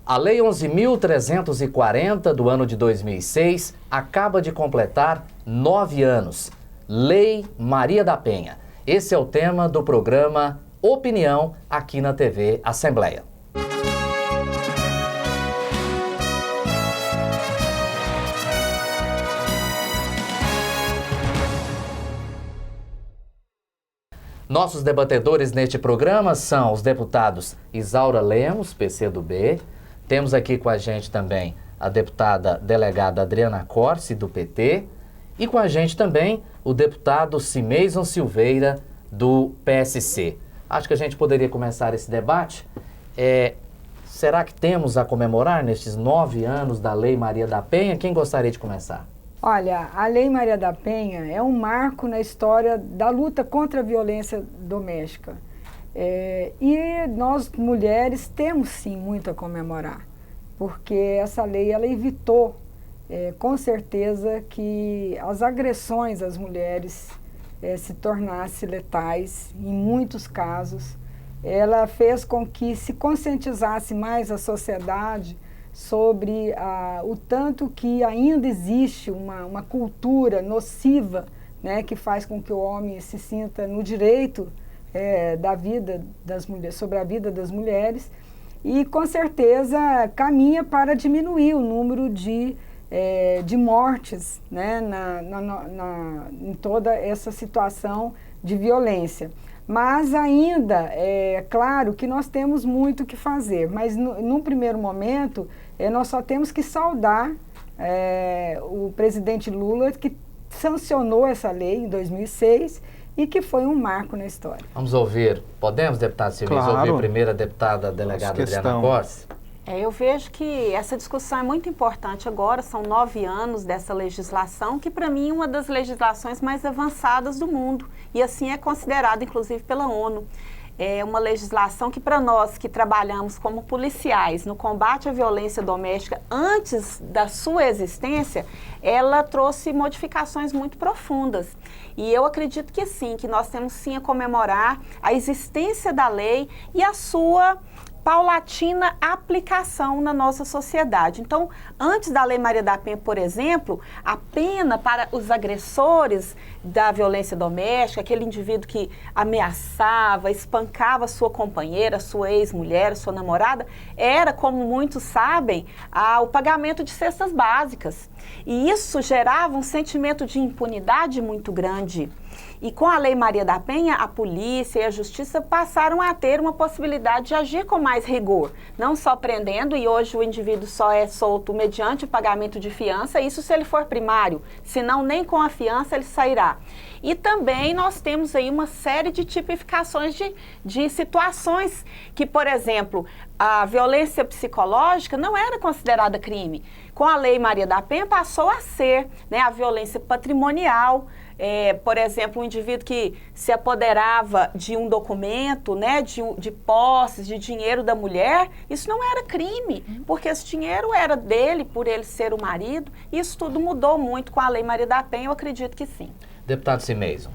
A Lei 11.340 do ano de 2006 acaba de completar 9 anos. Lei Maria da Penha. Esse é o tema do programa Opinião aqui na TV Assembleia. Nossos debatedores neste programa são os deputados Isaura Lemos, PCdoB. Temos aqui com a gente também a deputada delegada Adriana Corsi, do PT. E com a gente também o deputado Cimeison Silveira, do PSC. Acho que a gente poderia começar esse debate. Será que temos a comemorar nestes 9 anos da Lei Maria da Penha? Quem gostaria de começar? Olha, a Lei Maria da Penha é um marco na história da luta contra a violência doméstica. E nós, mulheres, temos sim muito a comemorar, porque essa lei ela evitou, com certeza, que as agressões às mulheres se tornassem letais, em muitos casos. Ela fez com que se conscientizasse mais a sociedade sobre o tanto que ainda existe uma cultura nociva, né, que faz com que o homem se sinta no direito da vida das mulheres, sobre a vida das mulheres, e com certeza caminha para diminuir o número de mortes, né, em toda essa situação de violência. Mas ainda é claro que nós temos muito o que fazer, mas num primeiro momento nós só temos que saudar o presidente Lula, que sancionou essa lei em 2006 e que foi um marco na história. Vamos ouvir, podemos, deputado Cimeison, Claro. ouvir primeiro a deputada delegada Adriana Corsi? Eu vejo que essa discussão é muito importante agora, são 9 anos dessa legislação, que para mim é uma das legislações mais avançadas do mundo, e assim é considerada inclusive pela ONU. É uma legislação que para nós que trabalhamos como policiais no combate à violência doméstica antes da sua existência, ela trouxe modificações muito profundas. E eu acredito que sim, que nós temos sim a comemorar a existência da lei e a sua paulatina aplicação na nossa sociedade. Então, antes da Lei Maria da Penha, por exemplo, a pena para os agressores da violência doméstica, aquele indivíduo que ameaçava, espancava sua companheira, sua ex-mulher, sua namorada, era, como muitos sabem, o pagamento de cestas básicas. E isso gerava um sentimento de impunidade muito grande. E com a Lei Maria da Penha, a polícia e a justiça passaram a ter uma possibilidade de agir com mais rigor, não só prendendo, e hoje o indivíduo só é solto mediante o pagamento de fiança, isso se ele for primário, senão nem com a fiança ele sairá. E também nós temos aí uma série de tipificações de situações que, por exemplo, a violência psicológica não era considerada crime. Com a Lei Maria da Penha passou a ser, né, a violência patrimonial. Por exemplo, um indivíduo que se apoderava de um documento, né, de posses, de dinheiro da mulher, isso não era crime, porque esse dinheiro era dele, por ele ser o marido. Isso tudo mudou muito com a Lei Maria da Penha, eu acredito que sim. Deputado Cimeison.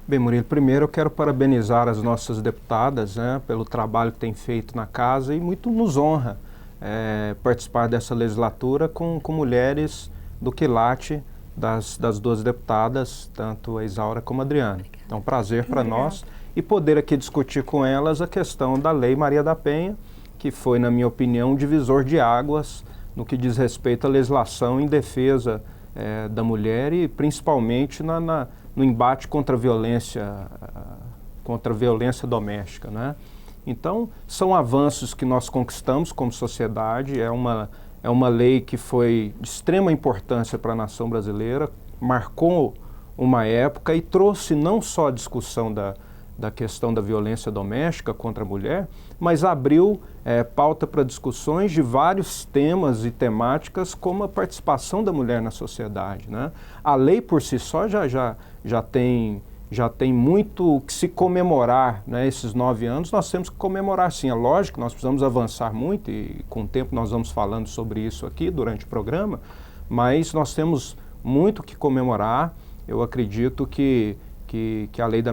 Bem, Murilo, primeiro eu quero parabenizar as nossas deputadas, né, pelo trabalho que têm feito na casa, e muito nos honra participar dessa legislatura com mulheres do quilate das duas deputadas, tanto a Isaura como a Adriana. Então, um prazer para nós e poder aqui discutir com elas a questão da Lei Maria da Penha, que foi, na minha opinião, um divisor de águas no que diz respeito à legislação em defesa da mulher e principalmente no embate contra a violência doméstica, né? Então, são avanços que nós conquistamos como sociedade, é uma lei que foi de extrema importância para a nação brasileira, marcou uma época e trouxe não só a discussão da questão da violência doméstica contra a mulher, mas abriu pauta para discussões de vários temas e temáticas, como a participação da mulher na sociedade, né? A lei por si só já tem muito que se comemorar, né? Esses 9 anos nós temos que comemorar sim. É lógico que nós precisamos avançar muito e com o tempo nós vamos falando sobre isso aqui durante o programa, mas nós temos muito que comemorar. Eu acredito que a Lei da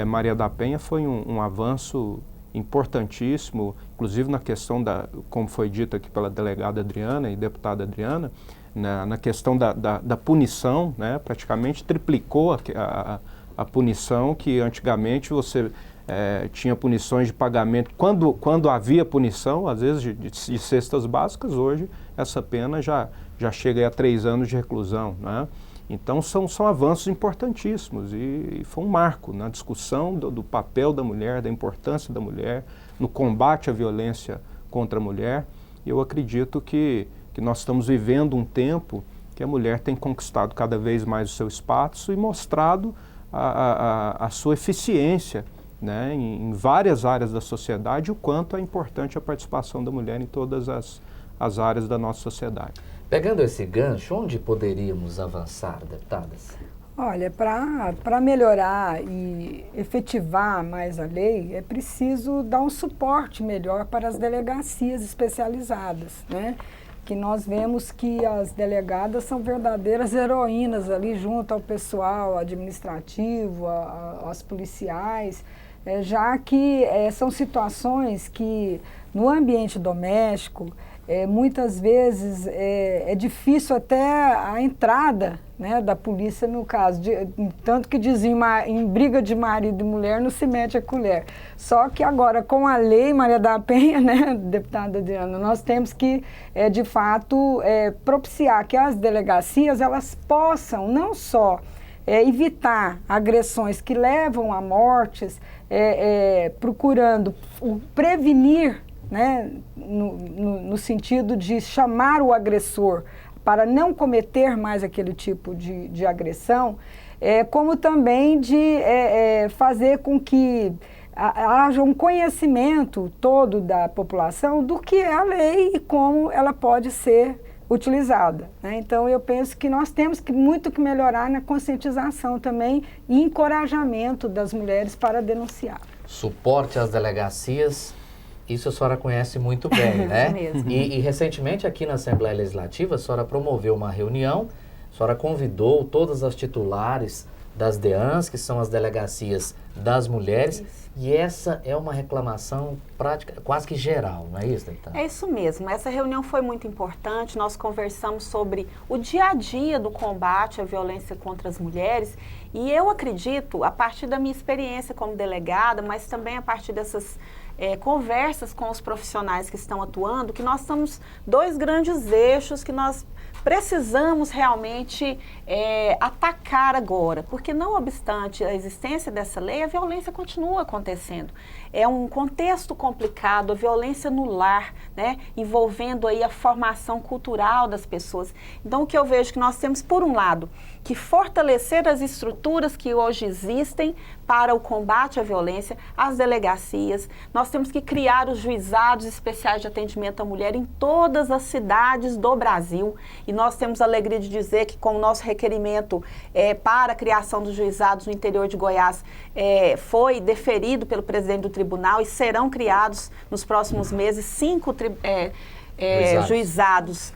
Maria da Penha foi um avanço importantíssimo, inclusive na questão como foi dito aqui pela delegada Adriana e deputada Adriana, na questão da punição, né, praticamente triplicou a punição, que antigamente você tinha punições de pagamento, quando havia punição, às vezes de cestas básicas, hoje essa pena já chega a 3 anos de reclusão, né? Então são avanços importantíssimos e foi um marco na discussão do papel da mulher, da importância da mulher, no combate à violência contra a mulher. Eu acredito que nós estamos vivendo um tempo que a mulher tem conquistado cada vez mais o seu espaço e mostrado a sua eficiência, né, em várias áreas da sociedade, o quanto é importante a participação da mulher em todas as áreas da nossa sociedade. Pegando esse gancho, onde poderíamos avançar, deputadas? Olha, para melhorar e efetivar mais a lei, é preciso dar um suporte melhor para as delegacias especializadas, né? Que nós vemos que as delegadas são verdadeiras heroínas ali junto ao pessoal administrativo, aos policiais, já que são situações que no ambiente doméstico, muitas vezes é difícil até a entrada, né, da polícia no caso, tanto que diziam em briga de marido e mulher não se mete a colher. Só que agora com a lei Maria da Penha, né, deputada Adriana, nós temos que de fato propiciar que as delegacias elas possam não só evitar agressões que levam a mortes, procurando prevenir, né, no sentido de chamar o agressor para não cometer mais aquele tipo de agressão, como também de fazer com que haja um conhecimento todo da população do que é a lei e como ela pode ser utilizada, né? Então eu penso que nós temos muito que melhorar na conscientização também e encorajamento das mulheres para denunciar. Suporte às delegacias. Isso a senhora conhece muito bem, né? Isso mesmo. E recentemente aqui na Assembleia Legislativa, a senhora promoveu uma reunião, a senhora convidou todas as titulares das DEANs, que são as delegacias das mulheres, isso. E essa é uma reclamação prática, quase que geral, não é isso, deputada? É isso mesmo, essa reunião foi muito importante, nós conversamos sobre o dia a dia do combate à violência contra as mulheres e eu acredito, a partir da minha experiência como delegada, mas também a partir dessas conversas com os profissionais que estão atuando, que nós temos 2 grandes eixos que nós precisamos realmente atacar agora, porque não obstante a existência dessa lei, a violência continua acontecendo. É um contexto complicado, a violência no lar, né, envolvendo aí a formação cultural das pessoas. Então, o que eu vejo que nós temos, por um lado, que fortalecer as estruturas que hoje existem para o combate à violência, as delegacias, nós temos que criar os juizados especiais de atendimento à mulher em todas as cidades do Brasil. E nós temos a alegria de dizer que com o nosso requerimento para a criação dos juizados no interior de Goiás foi deferido pelo presidente do tribunal e serão criados nos próximos meses 5 juizados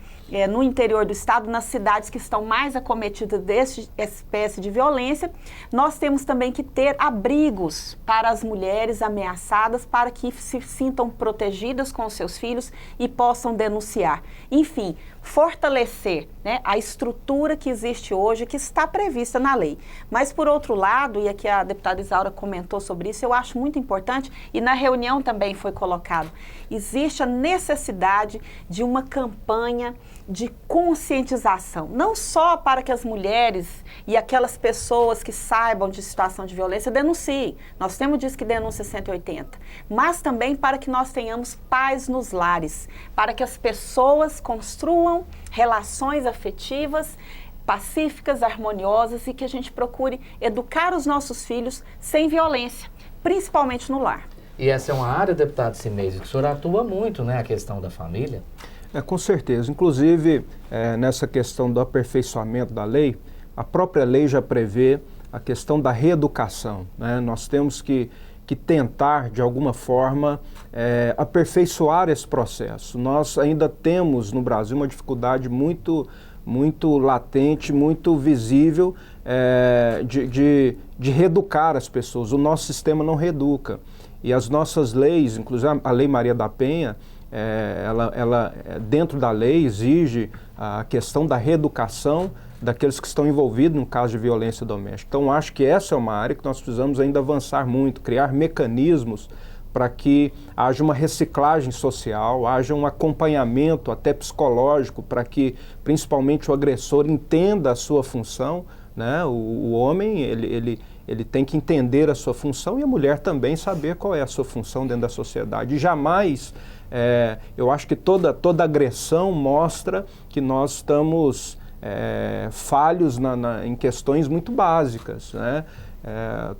no interior do estado, nas cidades que estão mais acometidas dessa espécie de violência. Nós temos também que ter abrigos para as mulheres ameaçadas, para que se sintam protegidas com os seus filhos e possam denunciar. Enfim, fortalecer, né, a estrutura que existe hoje, que está prevista na lei. Mas, por outro lado, e aqui a deputada Isaura comentou sobre isso, eu acho muito importante, e na reunião também foi colocado, existe a necessidade de uma campanha de conscientização, não só para que as mulheres e aquelas pessoas que saibam de situação de violência denunciem, nós temos Disque Denúncia 180, mas também para que nós tenhamos paz nos lares, para que as pessoas construam relações afetivas, pacíficas, harmoniosas e que a gente procure educar os nossos filhos sem violência, principalmente no lar. E essa é uma área, deputado Cimeisi, que o senhor atua muito, né, a questão da família? Com certeza. Inclusive, nessa questão do aperfeiçoamento da lei, a própria lei já prevê a questão da reeducação, né? Nós temos que tentar, de alguma forma, aperfeiçoar esse processo. Nós ainda temos no Brasil uma dificuldade muito latente, muito visível de reeducar as pessoas. O nosso sistema não reeduca. E as nossas leis, inclusive a Lei Maria da Penha, ela dentro da lei exige a questão da reeducação daqueles que estão envolvidos no caso de violência doméstica. Então, acho que essa é uma área que nós precisamos ainda avançar muito, criar mecanismos para que haja uma reciclagem social, haja um acompanhamento até psicológico, para que principalmente o agressor entenda a sua função, né? O homem, ele tem que entender a sua função e a mulher também saber qual é a sua função dentro da sociedade. E jamais, eu acho que toda agressão mostra que nós estamos falhos em questões muito básicas, né?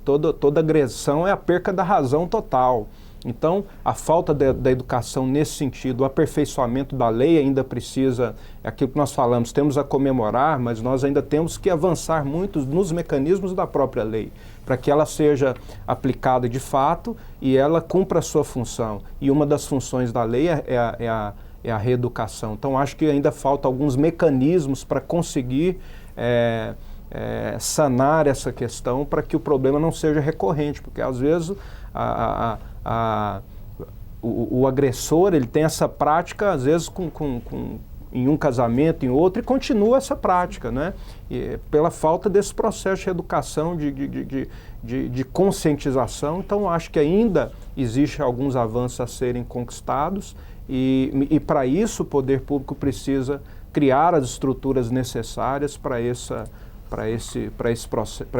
Toda agressão é a perca da razão total. Então, a falta da educação nesse sentido, o aperfeiçoamento da lei ainda precisa, é aquilo que nós falamos, temos a comemorar, mas nós ainda temos que avançar muito nos mecanismos da própria lei, para que ela seja aplicada de fato e ela cumpra a sua função. E uma das funções da lei é a reeducação. Então, acho que ainda falta alguns mecanismos para conseguir sanar essa questão, para que o problema não seja recorrente, porque às vezes o agressor, ele tem essa prática, às vezes em um casamento, em outro, e continua essa prática, né? E, pela falta desse processo de educação, de conscientização. Então, acho que ainda existe alguns avanços a serem conquistados e para isso o poder público precisa criar as estruturas necessárias para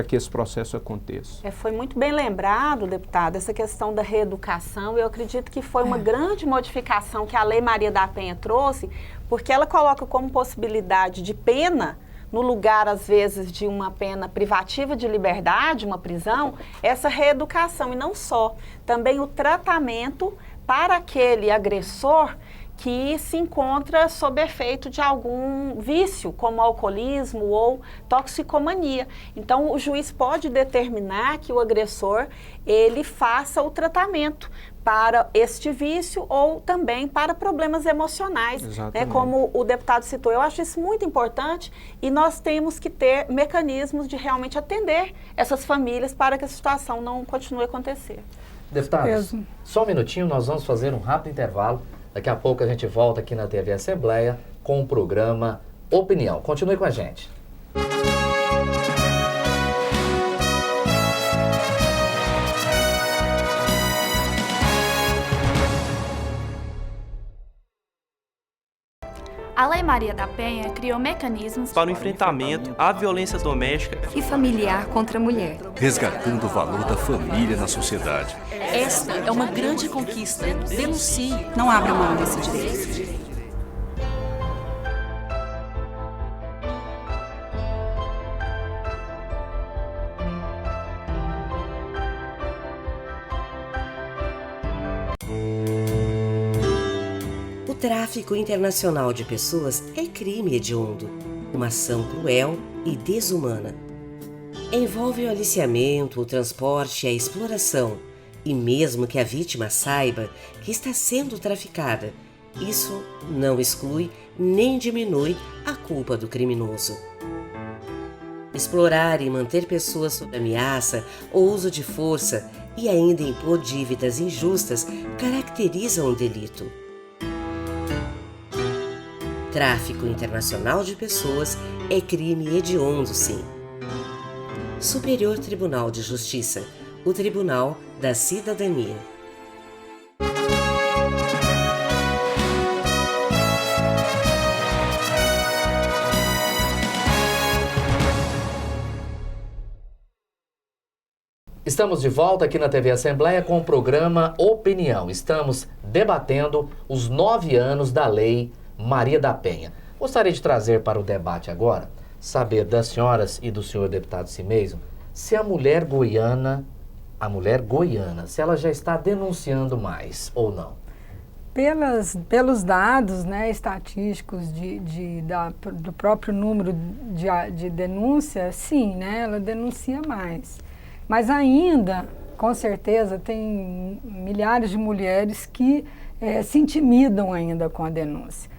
que esse processo aconteça. Foi muito bem lembrado, deputado, essa questão da reeducação. Eu acredito que foi uma grande modificação que a Lei Maria da Penha trouxe, porque ela coloca como possibilidade de pena, no lugar, às vezes, de uma pena privativa de liberdade, uma prisão, essa reeducação. E não só, também o tratamento para aquele agressor que se encontra sob efeito de algum vício, como alcoolismo ou toxicomania. Então, o juiz pode determinar que o agressor, ele faça o tratamento para este vício ou também para problemas emocionais, né, como o deputado citou. Eu acho isso muito importante e nós temos que ter mecanismos de realmente atender essas famílias para que a situação não continue a acontecer. Deputados, só um minutinho, nós vamos fazer um rápido intervalo. Daqui a pouco a gente volta aqui na TV Assembleia com o programa Opinião. Continue com a gente. A Lei Maria da Penha criou mecanismos para o enfrentamento à violência doméstica e familiar contra a mulher, resgatando o valor da família na sociedade. Esta é uma grande conquista. Denuncie. Não abra mão desse direito. O tráfico internacional de pessoas é crime hediondo, uma ação cruel e desumana. Envolve o aliciamento, o transporte e a exploração, e mesmo que a vítima saiba que está sendo traficada, isso não exclui nem diminui a culpa do criminoso. Explorar e manter pessoas sob ameaça ou uso de força e ainda impor dívidas injustas caracterizam o delito. Tráfico internacional de pessoas é crime hediondo, sim. Superior Tribunal de Justiça, o Tribunal da Cidadania. Estamos de volta aqui na TV Assembleia com o programa Opinião. Estamos debatendo os 9 anos da Lei Maria da Penha. Gostaria de trazer para o debate agora, saber das senhoras e do senhor deputado Cimeison, se a mulher goiana, se ela já está denunciando mais ou não. Pelos dados, né, estatísticos do próprio número de denúncia, sim, né, ela denuncia mais. Mas ainda, com certeza, tem milhares de mulheres que se intimidam ainda com a denúncia.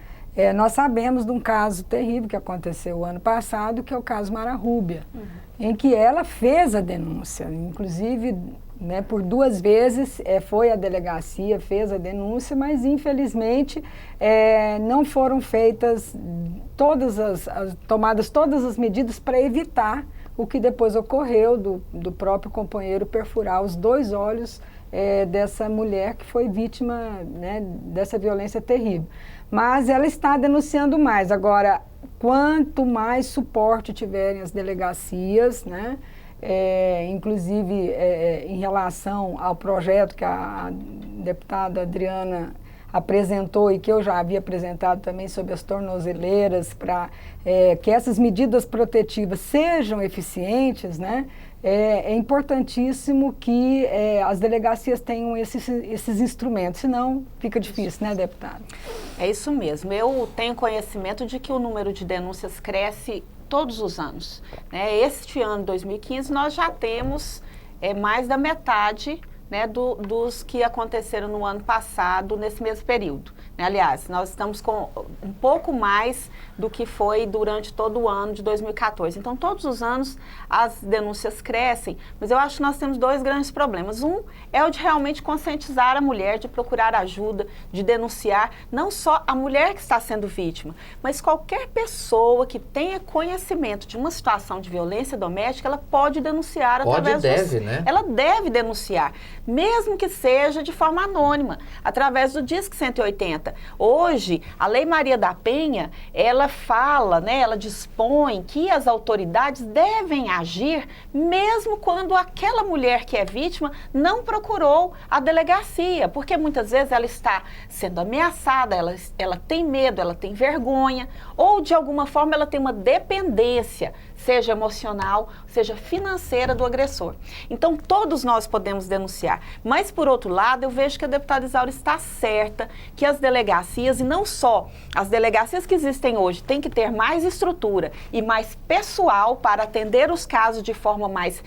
Nós sabemos de um caso terrível que aconteceu o ano passado, que é o caso Mara Rúbia, em que ela fez a denúncia. Inclusive, né, por 2 vezes foi à delegacia, fez a denúncia, mas infelizmente não foram feitas tomadas todas as medidas para evitar o que depois ocorreu do próprio companheiro perfurar os 2 olhos dessa mulher que foi vítima, né, dessa violência terrível. Mas ela está denunciando mais. Agora, quanto mais suporte tiverem as delegacias, né, inclusive em relação ao projeto que a deputada Adriana apresentou e que eu já havia apresentado também sobre as tornozeleiras, para que essas medidas protetivas sejam eficientes, né? É importantíssimo que as delegacias tenham esses instrumentos, senão fica difícil, né, deputada? É isso mesmo. Eu tenho conhecimento de que o número de denúncias cresce todos os anos, né? Este ano, 2015, nós já temos mais da metade, né, dos que aconteceram no ano passado, nesse mesmo período. Aliás, nós estamos com um pouco mais do que foi durante todo o ano de 2014. Então, todos os anos as denúncias crescem, mas eu acho que nós temos 2 grandes problemas. Um é o de realmente conscientizar a mulher, de procurar ajuda, de denunciar, não só a mulher que está sendo vítima, mas qualquer pessoa que tenha conhecimento de uma situação de violência doméstica, ela pode denunciar através né? Ela deve denunciar, mesmo que seja de forma anônima, através do Disque 180. Hoje, a Lei Maria da Penha, ela fala, né, ela dispõe que as autoridades devem agir mesmo quando aquela mulher que é vítima não procurou a delegacia, porque muitas vezes ela está sendo ameaçada, ela tem medo, ela tem vergonha, ou de alguma forma ela tem uma dependência, seja emocional, seja financeira do agressor. Então, todos nós podemos denunciar. Mas, por outro lado, eu vejo que a deputada Isaura está certa, que as delegacias, e não só as delegacias que existem hoje, têm que ter mais estrutura e mais pessoal para atender os casos de forma mais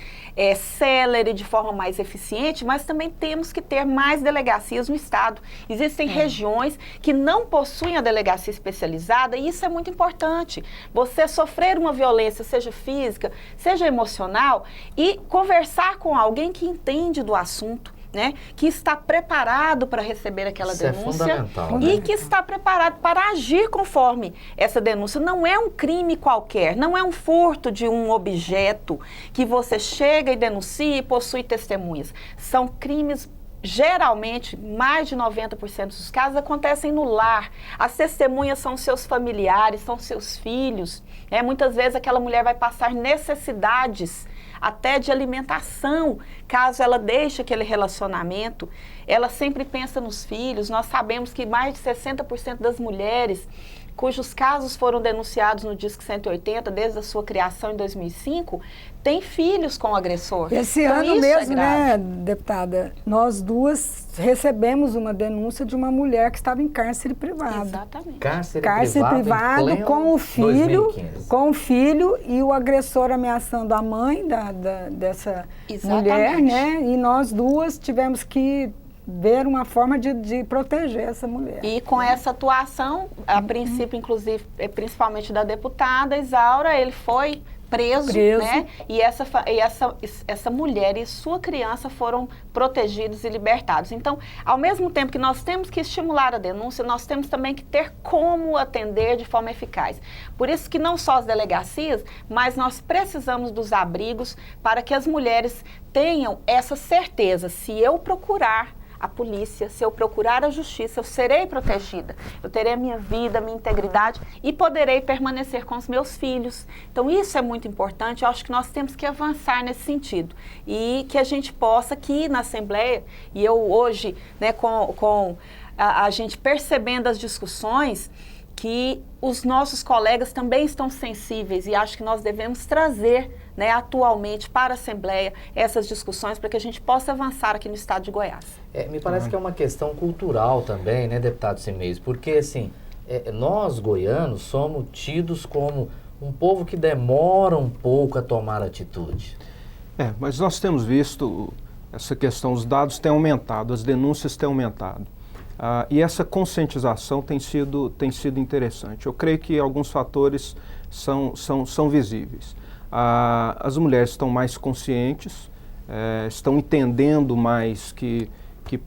célere, de forma mais eficiente, mas também temos que ter mais delegacias no Estado. Existem regiões que não possuem a delegacia especializada e isso é muito importante. Você sofrer uma violência, seja física, seja emocional, e conversar com alguém que entende do assunto, né, que está preparado para receber aquela denúncia e que está preparado para agir conforme essa denúncia. Não é um crime qualquer, não é um furto de um objeto que você chega e denuncia e possui testemunhas. São crimes, geralmente, mais de 90% dos casos acontecem no lar. As testemunhas são seus familiares, são seus filhos. Muitas vezes aquela mulher vai passar necessidades até de alimentação, caso ela deixe aquele relacionamento. Ela sempre pensa nos filhos. Nós sabemos que mais de 60% das mulheres cujos casos foram denunciados no Disque 180 desde a sua criação em 2005, têm filhos com o agressor. Esse então, ano mesmo, né, deputada, nós 2 recebemos uma denúncia de uma mulher que estava em cárcere privado. Exatamente. Cárcere privado com o filho, 2015. com o filho e o agressor ameaçando a mãe dessa mulher, né? E nós 2 tivemos que ver uma forma de proteger essa mulher. E com essa atuação, a princípio, inclusive, principalmente da deputada Isaura, ele foi preso. Né? E essa mulher e sua criança foram protegidos e libertados. Então, ao mesmo tempo que nós temos que estimular a denúncia, nós temos também que ter como atender de forma eficaz. Por isso que não só as delegacias, mas nós precisamos dos abrigos para que as mulheres tenham essa certeza. Se eu procurar a polícia, se eu procurar a justiça, eu serei protegida. Eu terei a minha vida, a minha integridade e poderei permanecer com os meus filhos. Então, isso é muito importante. Eu acho que nós temos que avançar nesse sentido. E que a gente possa aqui na Assembleia, e eu hoje, né, com a gente percebendo as discussões, que os nossos colegas também estão sensíveis e acho que nós devemos trazer, né, atualmente para a Assembleia essas discussões para que a gente possa avançar aqui no estado de Goiás. Me parece que é uma questão cultural também, né, deputado Cimeis? Porque, assim, nós goianos somos tidos como um povo que demora um pouco a tomar atitude. Mas nós temos visto essa questão, os dados têm aumentado, as denúncias têm aumentado. E essa conscientização tem sido interessante. Eu creio que alguns fatores são visíveis. As mulheres estão mais conscientes, estão entendendo mais que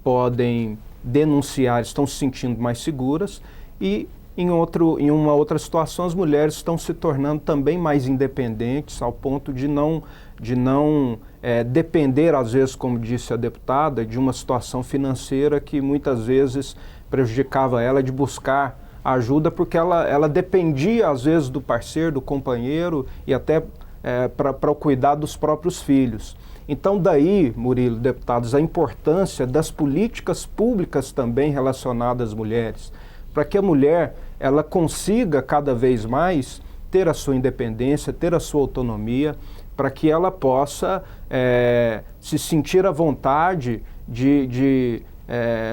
podem denunciar, estão se sentindo mais seguras, e em uma outra situação as mulheres estão se tornando também mais independentes, ao ponto de não depender, às vezes, como disse a deputada, de uma situação financeira que muitas vezes prejudicava ela de buscar ajuda, porque ela dependia, às vezes, do parceiro, do companheiro e até para o cuidado dos próprios filhos. Então, daí, Murilo, deputados, a importância das políticas públicas também relacionadas às mulheres, para que a mulher ela consiga cada vez mais ter a sua independência, ter a sua autonomia, para que ela possa se sentir à vontade de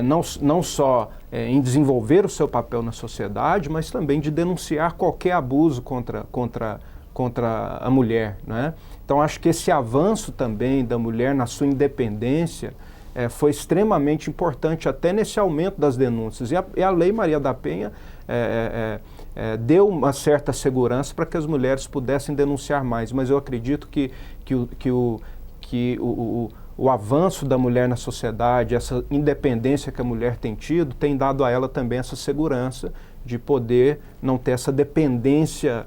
não só em desenvolver o seu papel na sociedade, mas também de denunciar qualquer abuso contra a mulher, né? Então, acho que esse avanço também da mulher na sua independência foi extremamente importante, até nesse aumento das denúncias. E a Lei Maria da Penha deu uma certa segurança para que as mulheres pudessem denunciar mais, mas eu acredito que o avanço da mulher na sociedade, essa independência que a mulher tem tido, tem dado a ela também essa segurança de poder não ter essa dependência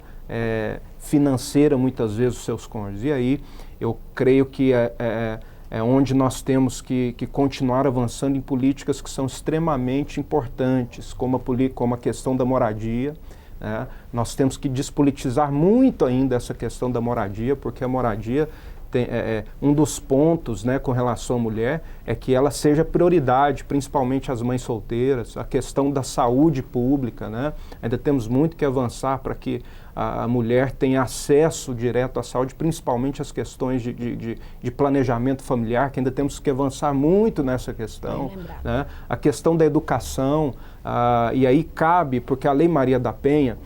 financeira, muitas vezes, dos seus cônjuges. E aí eu creio que é onde nós temos que continuar avançando em políticas que são extremamente importantes, como a questão da moradia, né? Nós temos que despolitizar muito ainda essa questão da moradia, porque a moradia um dos pontos, né, com relação à mulher é que ela seja prioridade, principalmente as mães solteiras, a questão da saúde pública, né? Ainda temos muito que avançar para que a mulher tenha acesso direto à saúde, principalmente as questões de planejamento familiar, que ainda temos que avançar muito nessa questão, né? A questão da educação, e aí cabe, porque a Lei Maria da Penha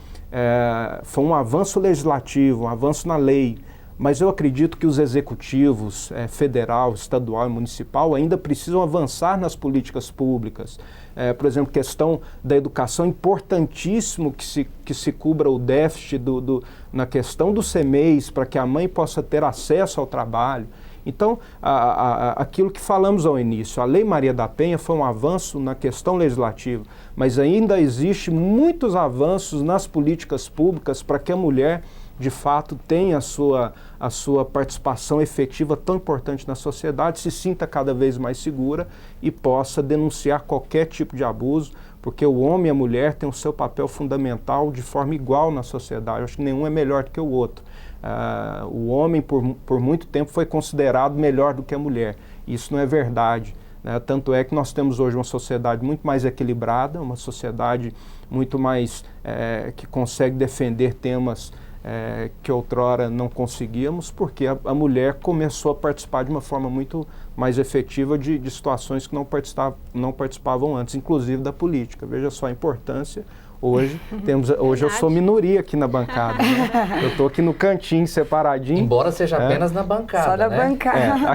foi um avanço legislativo, um avanço na lei, mas eu acredito que os executivos federal, estadual e municipal ainda precisam avançar nas políticas públicas. Por exemplo, questão da educação, importantíssimo que se cubra o déficit na questão do CMEIs, para que a mãe possa ter acesso ao trabalho. Então, aquilo que falamos ao início, a Lei Maria da Penha foi um avanço na questão legislativa, mas ainda existe muitos avanços nas políticas públicas para que a mulher de fato tenha a sua participação efetiva tão importante na sociedade, se sinta cada vez mais segura e possa denunciar qualquer tipo de abuso, porque o homem e a mulher têm o seu papel fundamental de forma igual na sociedade. Eu acho que nenhum é melhor do que o outro. O homem, por muito tempo, foi considerado melhor do que a mulher. Isso não é verdade, né? Tanto é que nós temos hoje uma sociedade muito mais equilibrada, uma sociedade muito mais que consegue defender temas que outrora não conseguíamos, porque a mulher começou a participar de uma forma muito mais efetiva de situações que não participavam antes, inclusive da política. Veja só a importância. Hoje eu sou minoria aqui na bancada, né? Eu estou aqui no cantinho, separadinho. Embora seja apenas na bancada, só na bancada.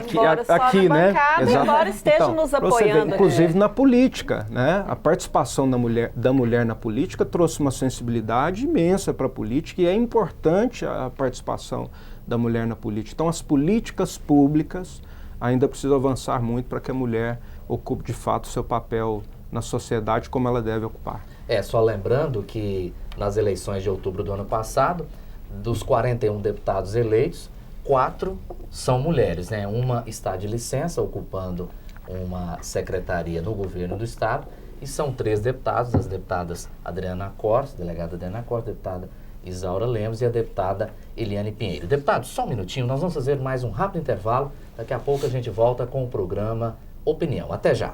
Aqui, né? Bancada, embora esteja nos apoiando. Ver, inclusive na política, né? A participação da mulher na política trouxe uma sensibilidade imensa para a política, e é importante a participação da mulher na política. Então, as políticas públicas ainda precisam avançar muito para que a mulher ocupe de fato o seu papel na sociedade como ela deve ocupar. Só lembrando que nas eleições de outubro do ano passado, dos 41 deputados eleitos, 4 são mulheres, né? Uma está de licença, ocupando uma secretaria no governo do estado, e são 3 deputados, as deputadas Adriana Corsi, delegada Adriana Corsi, deputada Isaura Lemos e a deputada Eliane Pinheiro. Deputados, só um minutinho, nós vamos fazer mais um rápido intervalo, daqui a pouco a gente volta com o programa Opinião. Até já!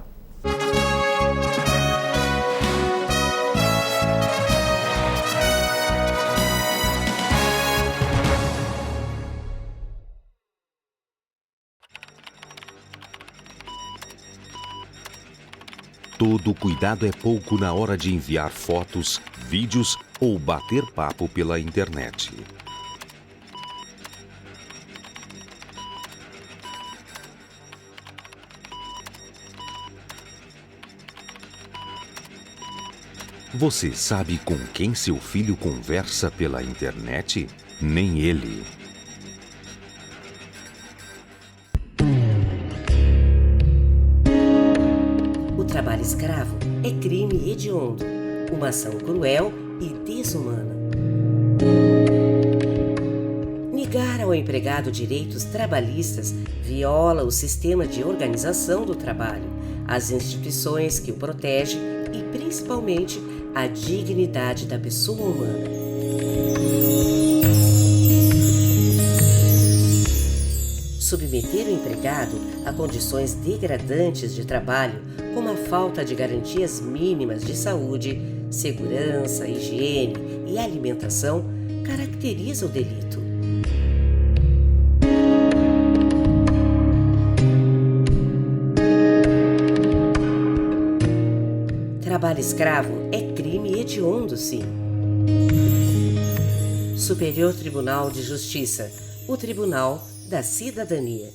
Todo cuidado é pouco na hora de enviar fotos, vídeos ou bater papo pela internet. Você sabe com quem seu filho conversa pela internet? Nem ele. escravo é crime hediondo, uma ação cruel e desumana. Negar ao empregado direitos trabalhistas viola o sistema de organização do trabalho, as instituições que o protegem e, principalmente, a dignidade da pessoa humana. Submeter o empregado a condições degradantes de trabalho, como a falta de garantias mínimas de saúde, segurança, higiene e alimentação, caracteriza o delito. Trabalho escravo é crime hediondo, sim. Superior Tribunal de Justiça, o Tribunal da Cidadania.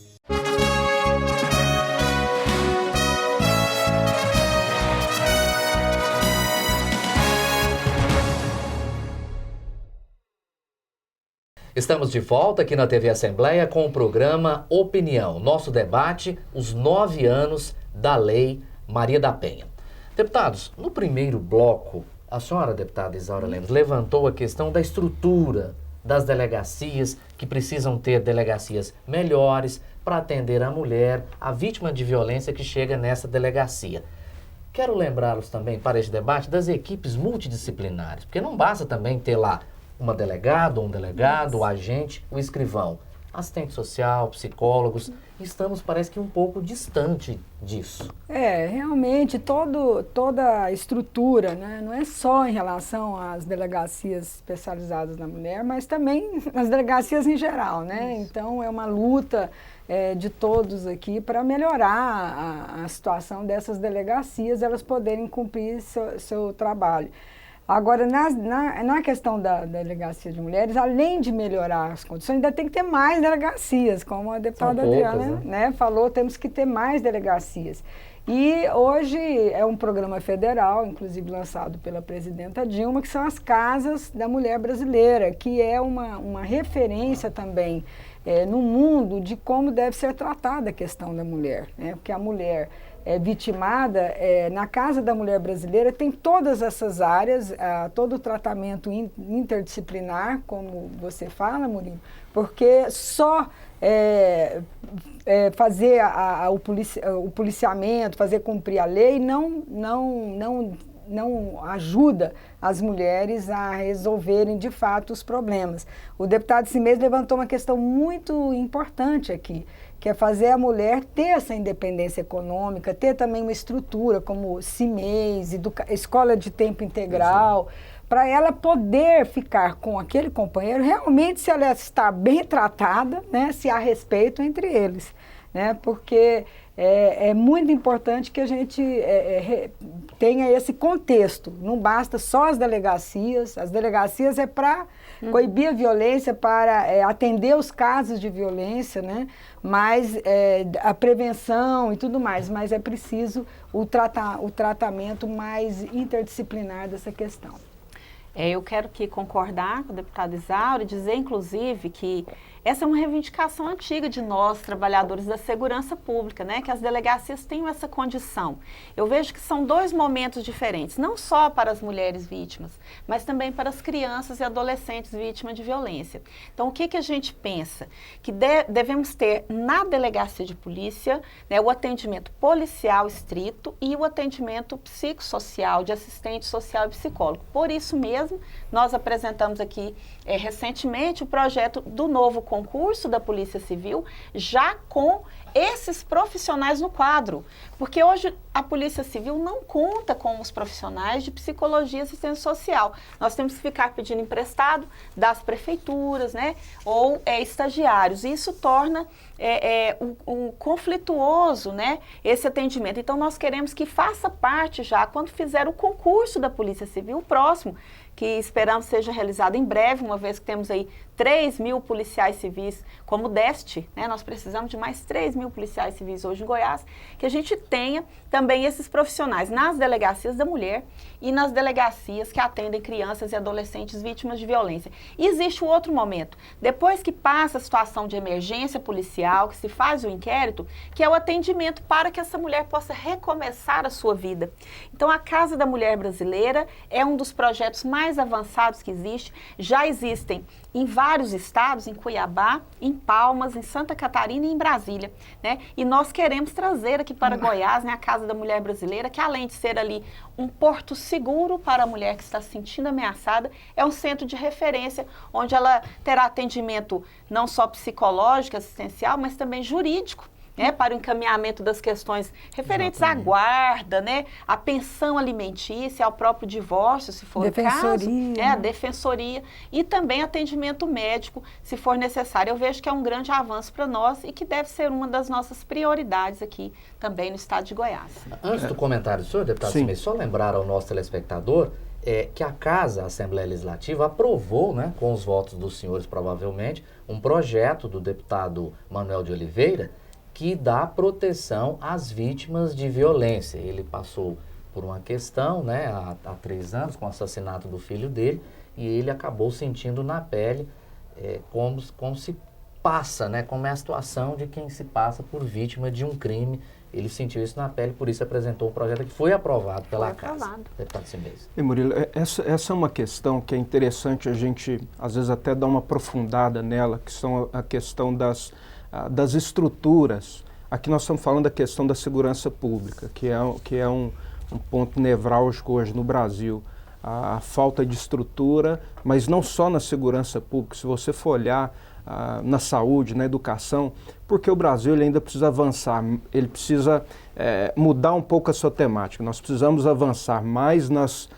Estamos de volta aqui na TV Assembleia com o programa Opinião. Nosso debate, os 9 anos da Lei Maria da Penha. Deputados, no primeiro bloco, a senhora, deputada Isaura Lemos, levantou a questão da estrutura das delegacias, que precisam ter delegacias melhores para atender a mulher, a vítima de violência que chega nessa delegacia. Quero lembrá-los também, para este debate, das equipes multidisciplinares, porque não basta também ter lá uma delegada, um delegado, o agente, o escrivão, assistente social, psicólogos. Estamos, parece que, um pouco distante disso. Realmente, toda a estrutura, né, não é só em relação às delegacias especializadas na mulher, mas também nas delegacias em geral, né? Então, é uma luta de todos aqui para melhorar a situação dessas delegacias, elas poderem cumprir seu trabalho. Agora, na questão da delegacia de mulheres, além de melhorar as condições, ainda tem que ter mais delegacias, como a deputada Adriana falou, temos que ter mais delegacias. E hoje é um programa federal, inclusive lançado pela presidenta Dilma, que são as Casas da Mulher Brasileira, que é uma referência também no mundo de como deve ser tratada a questão da mulher, né? Porque a mulher vitimada, na Casa da Mulher Brasileira tem todas essas áreas, todo o tratamento interdisciplinar, como você fala, Murilo, porque só fazer o policiamento, fazer cumprir a lei, não ajuda as mulheres a resolverem de fato os problemas. O deputado Simês levantou uma questão muito importante aqui, que é fazer a mulher ter essa independência econômica, ter também uma estrutura como CIMEIS, escola de tempo integral, para ela poder ficar com aquele companheiro, realmente se ela está bem tratada, né, se há respeito entre eles, né, porque é muito importante que a gente tenha esse contexto. Não basta só as delegacias é para coibir a violência, para atender os casos de violência, né? Mas a prevenção e tudo mais, mas é preciso o tratamento mais interdisciplinar dessa questão. Eu quero aqui concordar com a deputada Isaura e dizer, inclusive, que essa é uma reivindicação antiga de nós, trabalhadores da segurança pública, né? Que as delegacias tenham essa condição. Eu vejo que são 2 momentos diferentes, não só para as mulheres vítimas, mas também para as crianças e adolescentes vítimas de violência. Então, o que a gente pensa? Que devemos ter na delegacia de polícia, né, o atendimento policial estrito e o atendimento psicossocial, de assistente social e psicólogo. Por isso mesmo, nós apresentamos aqui recentemente o projeto do novo concurso da Polícia Civil, já com esses profissionais no quadro, porque hoje a Polícia Civil não conta com os profissionais de psicologia e assistência social. Nós temos que ficar pedindo emprestado das prefeituras, né, ou estagiários. Isso torna conflituoso, né, esse atendimento. Então, nós queremos que faça parte já, quando fizer o concurso da Polícia Civil próximo, que esperamos seja realizado em breve, uma vez que temos aí 3.000 policiais civis como déficit, né? Nós precisamos de mais 3.000 policiais civis hoje em Goiás, que a gente tenha também esses profissionais nas delegacias da mulher e nas delegacias que atendem crianças e adolescentes vítimas de violência. E existe um outro momento, depois que passa a situação de emergência policial, que se faz o inquérito, que é o atendimento para que essa mulher possa recomeçar a sua vida. Então, a Casa da Mulher Brasileira é um dos projetos mais avançados que existe. Já existem em vários estados, em Cuiabá, em Palmas, em Santa Catarina e em Brasília, né? E nós queremos trazer aqui para Goiás, né, a Casa da Mulher Brasileira, que além de ser ali um porto seguro para a mulher que está se sentindo ameaçada, é um centro de referência, onde ela terá atendimento não só psicológico, assistencial, mas também jurídico, né, para o encaminhamento das questões referentes à guarda, né, à pensão alimentícia, ao próprio divórcio, se for o caso, a defensoria e também atendimento médico, se for necessário. Eu vejo que é um grande avanço para nós e que deve ser uma das nossas prioridades aqui também no estado de Goiás. Antes do comentário do senhor, deputado Simei, só lembrar ao nosso telespectador que a Casa, a Assembleia Legislativa, aprovou, né, com os votos dos senhores provavelmente, um projeto do deputado Manuel de Oliveira, que dá proteção às vítimas de violência. Ele passou por uma questão, né, há 3 anos, com o assassinato do filho dele, e ele acabou sentindo na pele como se passa, né, como é a situação de quem se passa por vítima de um crime. Ele sentiu isso na pele, por isso apresentou um projeto que foi aprovado pela Casa. Deputado Simei. E Murilo, essa é uma questão que é interessante a gente, às vezes, até dar uma aprofundada nela, que são a questão das estruturas. Aqui nós estamos falando da questão da segurança pública, que é um ponto nevrálgico hoje no Brasil. A falta de estrutura, mas não só na segurança pública, se você for olhar na saúde, na educação, porque o Brasil ele ainda precisa avançar, ele precisa mudar um pouco a sua temática. Nós precisamos avançar mais nas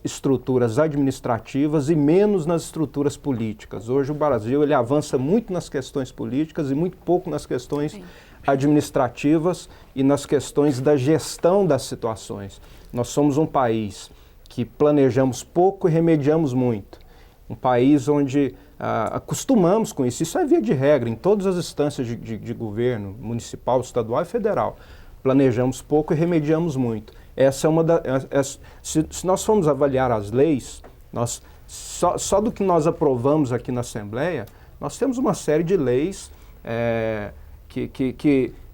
estruturas administrativas e menos nas estruturas políticas. Hoje o Brasil ele avança muito nas questões políticas e muito pouco nas questões administrativas e nas questões da gestão das situações. Nós somos um país que planejamos pouco e remediamos muito. Um país onde acostumamos com isso. Isso é via de regra em todas as instâncias de governo, municipal, estadual e federal. Planejamos pouco e remediamos muito. Essa é uma se nós formos avaliar as leis, só do que nós aprovamos aqui na Assembleia, nós temos uma série de leis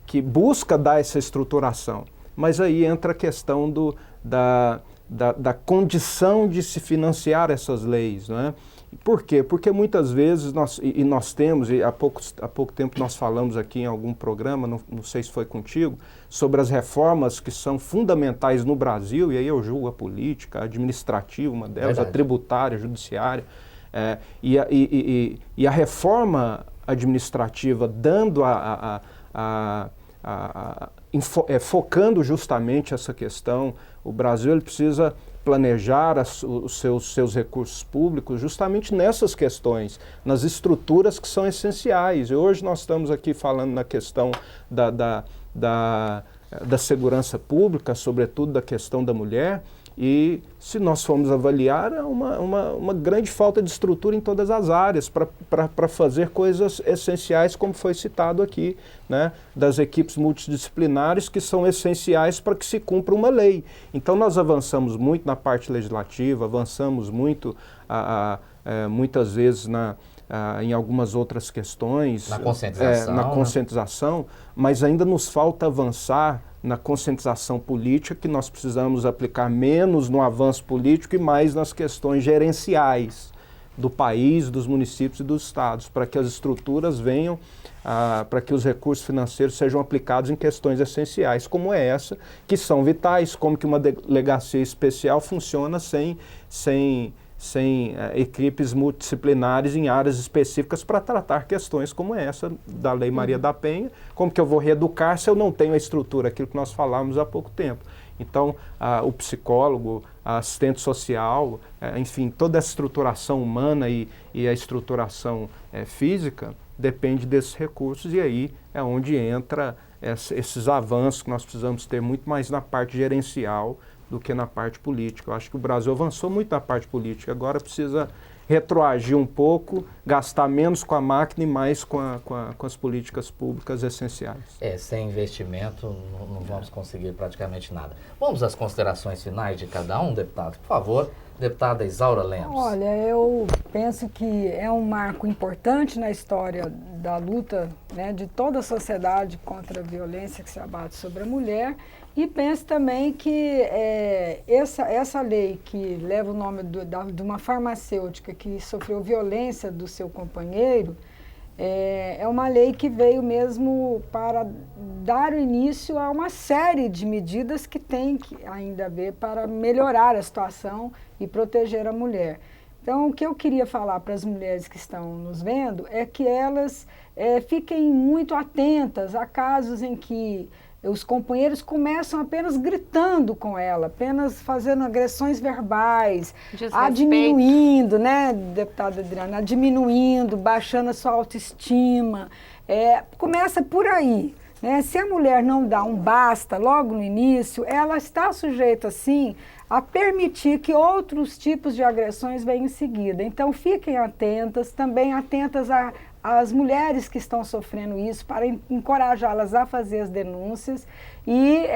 que busca dar essa estruturação. Mas aí entra a questão da condição de se financiar essas leis, não é? Por quê? Porque muitas vezes nós temos, e há pouco tempo nós falamos aqui em algum programa, não sei se foi contigo, sobre as reformas que são fundamentais no Brasil, e aí eu julgo a política, a administrativa, uma delas, a tributária, a judiciária, e a reforma administrativa dando focando justamente essa questão. O Brasil ele precisa planejar os seus recursos públicos justamente nessas questões, nas estruturas que são essenciais. E hoje nós estamos aqui falando na questão da segurança pública, sobretudo da questão da mulher, e se nós formos avaliar, é uma grande falta de estrutura em todas as áreas para fazer coisas essenciais, como foi citado aqui, né, das equipes multidisciplinares que são essenciais para que se cumpra uma lei. Então nós avançamos muito na parte legislativa, avançamos muito, muitas vezes, em algumas outras questões. Na conscientização. Mas ainda nos falta avançar na conscientização política, que nós precisamos aplicar menos no avanço político e mais nas questões gerenciais do país, dos municípios e dos estados, para que as estruturas venham, para que os recursos financeiros sejam aplicados em questões essenciais, como essa, que são vitais, como que uma delegacia especial funciona sem equipes multidisciplinares em áreas específicas para tratar questões como essa da Lei Maria da Penha. Como que eu vou reeducar se eu não tenho a estrutura, aquilo que nós falávamos há pouco tempo? Então, o psicólogo, a assistente social, enfim, toda essa estruturação humana e a estruturação física depende desses recursos, e aí é onde entra esses avanços que nós precisamos ter muito mais na parte gerencial do que na parte política. Eu acho que o Brasil avançou muito na parte política, agora precisa retroagir um pouco, gastar menos com a máquina e mais com as políticas públicas essenciais. Sem investimento não vamos conseguir praticamente nada. Vamos às considerações finais de cada um, deputado? Por favor, deputada Isaura Lemos. Olha, eu penso que é um marco importante na história da luta, né, de toda a sociedade contra a violência que se abate sobre a mulher. E penso também que essa lei que leva o nome de uma farmacêutica que sofreu violência do seu companheiro, é uma lei que veio mesmo para dar início a uma série de medidas que tem que ainda haver para melhorar a situação e proteger a mulher. Então, o que eu queria falar para as mulheres que estão nos vendo é que elas fiquem muito atentas a casos em que os companheiros começam apenas gritando com ela, apenas fazendo agressões verbais, diminuindo, né, deputada Adriana, diminuindo, baixando a sua autoestima. Começa por aí, né? Se a mulher não dá um basta logo no início, ela está sujeita, sim, a permitir que outros tipos de agressões venham em seguida. Então, fiquem atentas, também atentas às mulheres que estão sofrendo isso, para encorajá-las a fazer as denúncias e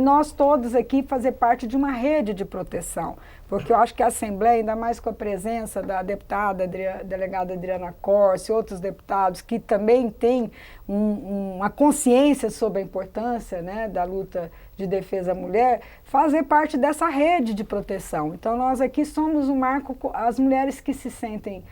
nós todos aqui fazer parte de uma rede de proteção, porque eu acho que a Assembleia, ainda mais com a presença da deputada, delegada Adriana Corsi, outros deputados que também têm uma consciência sobre a importância, né, da luta de defesa à mulher, fazer parte dessa rede de proteção. Então nós aqui somos um marco, as mulheres que se sentem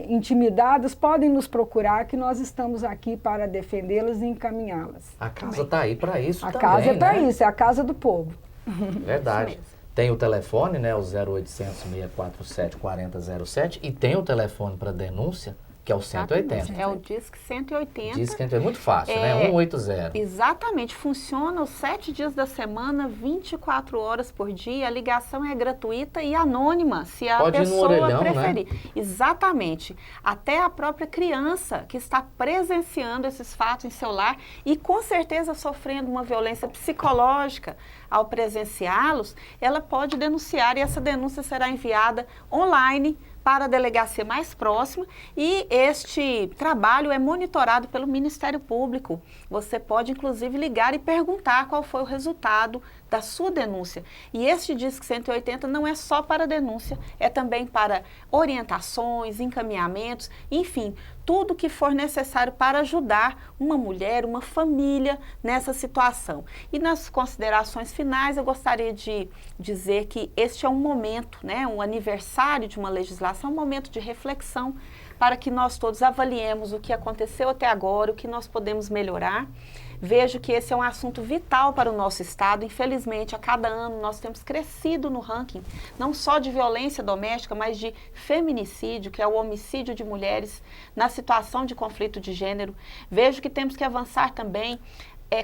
intimidadas podem nos procurar, que nós estamos aqui para defendê-las e encaminhá-las. A casa está aí para isso também, A casa é para né? isso, é a casa do povo. Verdade. Tem o telefone, né, o 0800 647 4007, e tem o telefone para denúncia, que é o 180. É o Disque 180. Disque 180 é muito fácil, né? 180. Exatamente. Funciona os 7 dias da semana, 24 horas por dia. A ligação é gratuita e anônima, se a pessoa preferir. Né? Exatamente. Até a própria criança que está presenciando esses fatos em seu lar e com certeza sofrendo uma violência psicológica ao presenciá-los, ela pode denunciar e essa denúncia será enviada online para a delegacia mais próxima e este trabalho é monitorado pelo Ministério Público. Você pode, inclusive, ligar e perguntar qual foi o resultado da sua denúncia. E este Disque 180 não é só para denúncia, é também para orientações, encaminhamentos, enfim, tudo que for necessário para ajudar uma mulher, uma família nessa situação. E nas considerações finais, eu gostaria de dizer que este é um momento, né, um aniversário de uma legislação, um momento de reflexão para que nós todos avaliemos o que aconteceu até agora, o que nós podemos melhorar. Vejo que esse é um assunto vital para o nosso Estado. Infelizmente, a cada ano nós temos crescido no ranking, não só de violência doméstica, mas de feminicídio, que é o homicídio de mulheres na situação de conflito de gênero. Vejo que temos que avançar também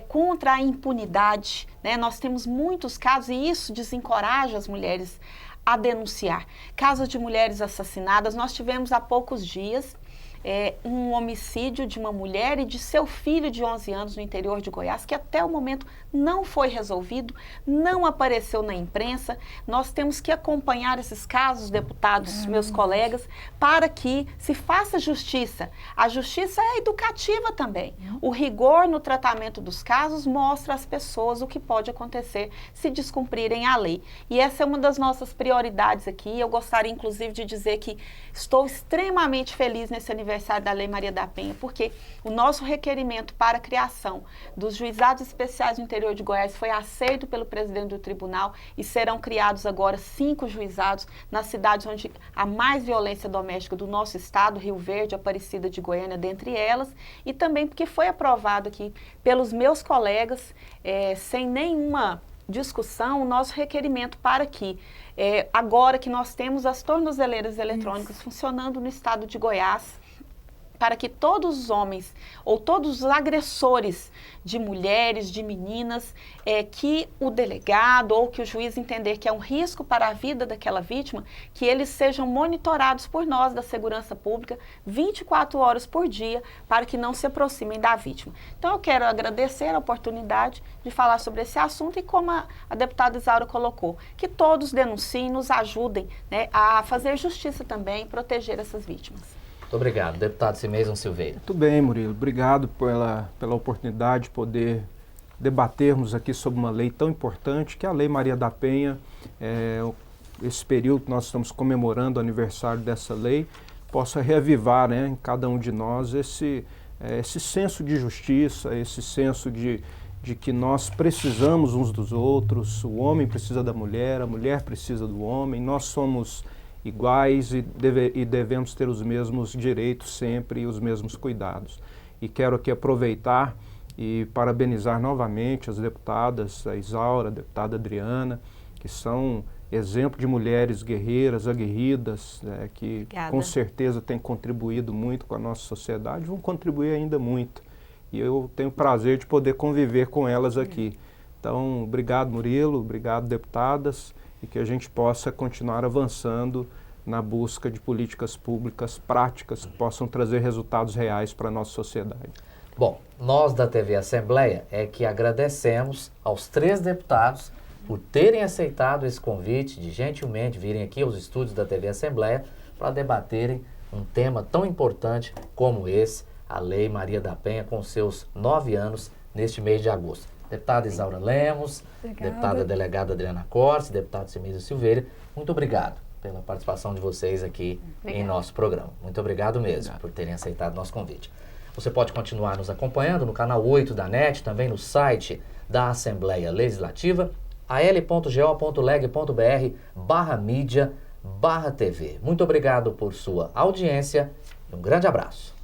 contra a impunidade, né? Nós temos muitos casos e isso desencoraja as mulheres a denunciar. Casos de mulheres assassinadas, nós tivemos há poucos dias um homicídio de uma mulher e de seu filho de 11 anos no interior de Goiás, que até o momento não foi resolvido, não apareceu na imprensa. Nós temos que acompanhar esses casos, deputados, meus colegas, para que se faça justiça. A justiça é educativa também. O rigor no tratamento dos casos mostra às pessoas o que pode acontecer se descumprirem a lei. E essa é uma das nossas prioridades aqui. Eu gostaria, inclusive, de dizer que estou extremamente feliz nesse aniversário da Lei Maria da Penha, porque o nosso requerimento para a criação dos juizados especiais no interior de Goiás foi aceito pelo presidente do tribunal e serão criados agora 5 juizados nas cidades onde há mais violência doméstica do nosso estado, Rio Verde, Aparecida de Goiânia, dentre elas, e também porque foi aprovado aqui pelos meus colegas, sem nenhuma discussão, o nosso requerimento para que, agora que nós temos as tornozeleiras eletrônicas funcionando no estado de Goiás, para que todos os homens ou todos os agressores de mulheres, de meninas, que o delegado ou que o juiz entender que é um risco para a vida daquela vítima, que eles sejam monitorados por nós da segurança pública 24 horas por dia para que não se aproximem da vítima. Então eu quero agradecer a oportunidade de falar sobre esse assunto e como a deputada Isaura colocou, que todos denunciem, nos ajudem, né, a fazer justiça também e proteger essas vítimas. Muito obrigado. Deputado Simeison Silveira. Muito bem, Murilo. Obrigado pela oportunidade de poder debatermos aqui sobre uma lei tão importante, que é a Lei Maria da Penha. Esse período que nós estamos comemorando o aniversário dessa lei, possa reavivar, né, em cada um de nós esse senso de justiça, esse senso de que nós precisamos uns dos outros, o homem precisa da mulher, a mulher precisa do homem, nós somos iguais e devemos ter os mesmos direitos sempre e os mesmos cuidados. E quero aqui aproveitar e parabenizar novamente as deputadas, a Isaura, a deputada Adriana, que são exemplo de mulheres guerreiras, aguerridas, que com certeza têm contribuído muito com a nossa sociedade, vão contribuir ainda muito. E eu tenho o prazer de poder conviver com elas aqui. Então, obrigado, Murilo, obrigado, deputadas, e que a gente possa continuar avançando na busca de políticas públicas práticas que possam trazer resultados reais para a nossa sociedade. Bom, nós da TV Assembleia é que agradecemos aos 3 deputados por terem aceitado esse convite de gentilmente virem aqui aos estúdios da TV Assembleia para debaterem um tema tão importante como esse, a Lei Maria da Penha, com seus 9 anos neste mês de agosto. Deputada Isaura Lemos, deputada delegada Adriana Corsi, deputado Simeison Silveira, muito obrigado pela participação de vocês aqui em nosso programa. Muito obrigado mesmo por terem aceitado nosso convite. Você pode continuar nos acompanhando no canal 8 da NET, também no site da Assembleia Legislativa, al.go.leg.br/mídia/TV. Muito obrigado por sua audiência e um grande abraço.